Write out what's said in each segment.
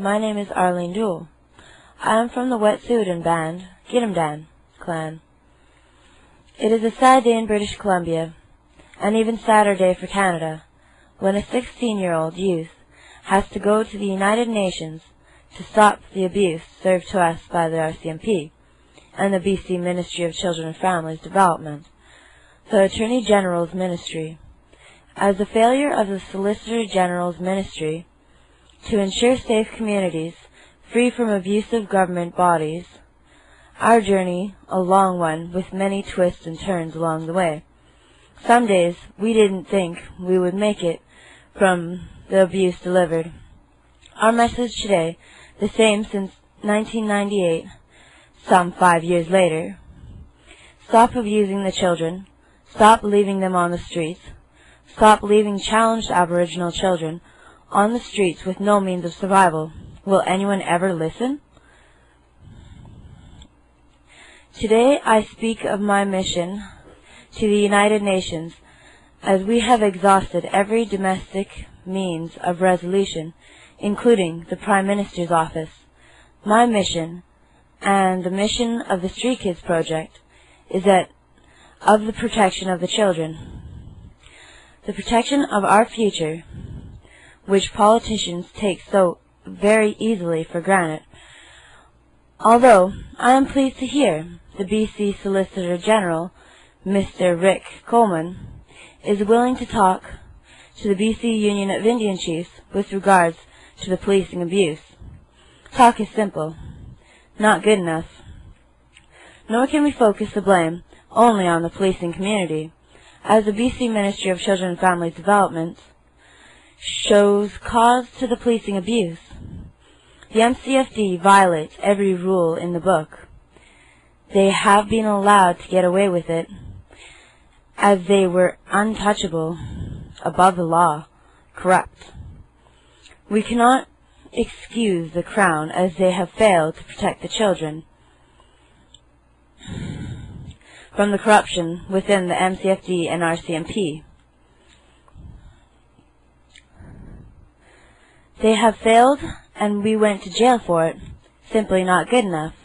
my name is Arlene Dool. I am from the Wet'suwet'en and Band, Gidimdan clan. It is a sad day in British Columbia, an even sadder day for Canada, when a 16-year-old youth has to go to the United Nations to stop the abuse served to us by the RCMP and the BC Ministry of Children and Families Development, the Attorney General's Ministry. As the failure of the Solicitor General's Ministry to ensure safe communities free from abusive government bodies, our journey a long one with many twists and turns along the way. Some days we didn't think we would make it from the abuse delivered. Our message today, the same since 1998, some 5 years later: stop abusing the children, stop leaving them on the streets, stop leaving challenged Aboriginal children on the streets with no means of survival. Will anyone ever listen? Today I speak of my mission to the United Nations, as we have exhausted every domestic means of resolution, including the Prime Minister's office. My mission, and the mission of the Street Kids Project, is that of the protection of the children. The protection of our future, which politicians take so very easily for granted. Although I am pleased to hear the BC Solicitor General, Mr. Rick Coleman, is willing to talk to the BC Union of Indian Chiefs with regards to the policing abuse. Talk is simple, not good enough. Nor can we focus the blame only on the policing community, as the BC Ministry of Children and Families Development shows cause to the policing abuse. The MCFD violates every rule in the book. They have been allowed to get away with it, as they were untouchable, above the law, corrupt. We cannot excuse the Crown, as they have failed to protect the children from the corruption within the MCFD and RCMP. They have failed, and we went to jail for it. Simply not good enough.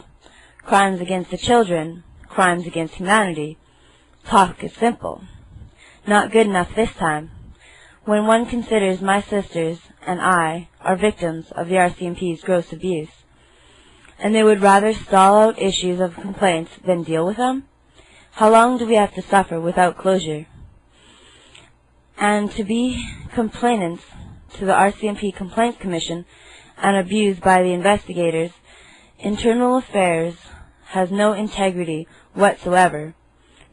Crimes against the children, crimes against humanity. Talk is simple. Not good enough this time. When one considers my sisters and I are victims of the RCMP's gross abuse, and they would rather stall out issues of complaints than deal with them, how long do we have to suffer without closure? And to be complainants to the RCMP Complaints Commission and abused by the investigators, Internal Affairs has no integrity whatsoever,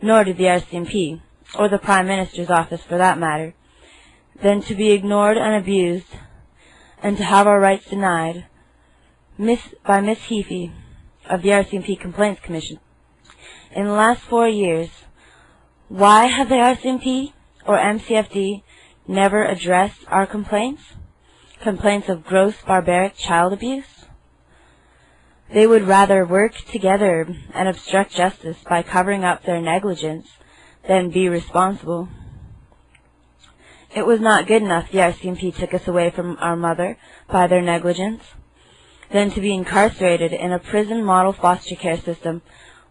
nor did the RCMP, or the Prime Minister's office for that matter. Then to be ignored and abused, and to have our rights denied by Miss Heafy of the RCMP Complaints Commission. In the last 4 years, why have the RCMP or MCFD never addressed our complaints? Complaints of gross, barbaric child abuse? They would rather work together and obstruct justice by covering up their negligence than be responsible. It was not good enough the RCMP took us away from our mother by their negligence. Then to be incarcerated in a prison model foster care system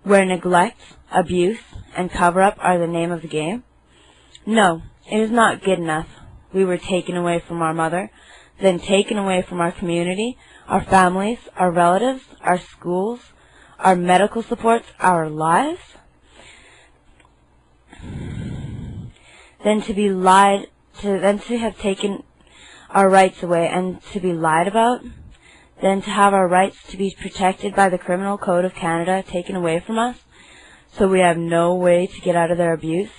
where neglect, abuse, and cover-up are the name of the game? No, it is not good enough. We were taken away from our mother, then taken away from our community, our families, our relatives, our schools, our medical supports, our lives. Then to have taken our rights away and to be lied about. Then to have our rights to be protected by the Criminal Code of Canada taken away from us, so we have no way to get out of their abuse.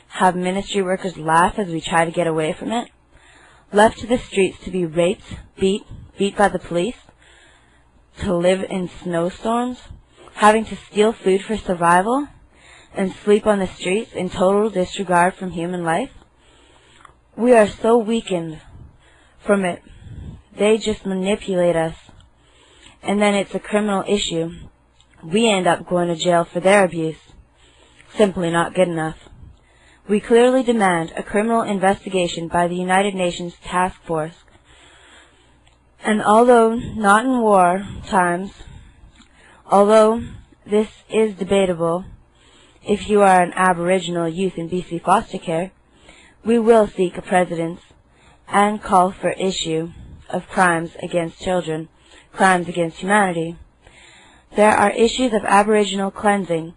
Have ministry workers laugh as we try to get away from it. Left to the streets to be raped, beat by the police. To live in snowstorms, having to steal food for survival, and sleep on the streets in total disregard from human life. We are so weakened from it. They just manipulate us, and then it's a criminal issue. We end up going to jail for their abuse. Simply not good enough. We clearly demand a criminal investigation by the United Nations Task Force And although not in war times, although this is debatable, if you are an Aboriginal youth in BC foster care, we will seek a precedent and call for issue of crimes against children, crimes against humanity. There are issues of Aboriginal cleansing,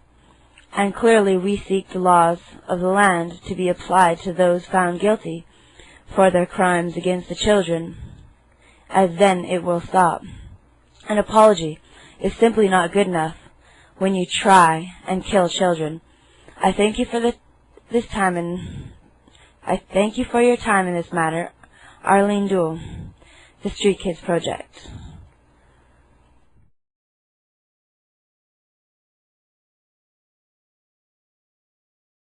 and clearly we seek the laws of the land to be applied to those found guilty for their crimes against the children, as then it will stop. An apology is simply not good enough when you try and kill children. I thank you for this time, and I thank you for your time in this matter. Arlene Duell, the Street Kids Project.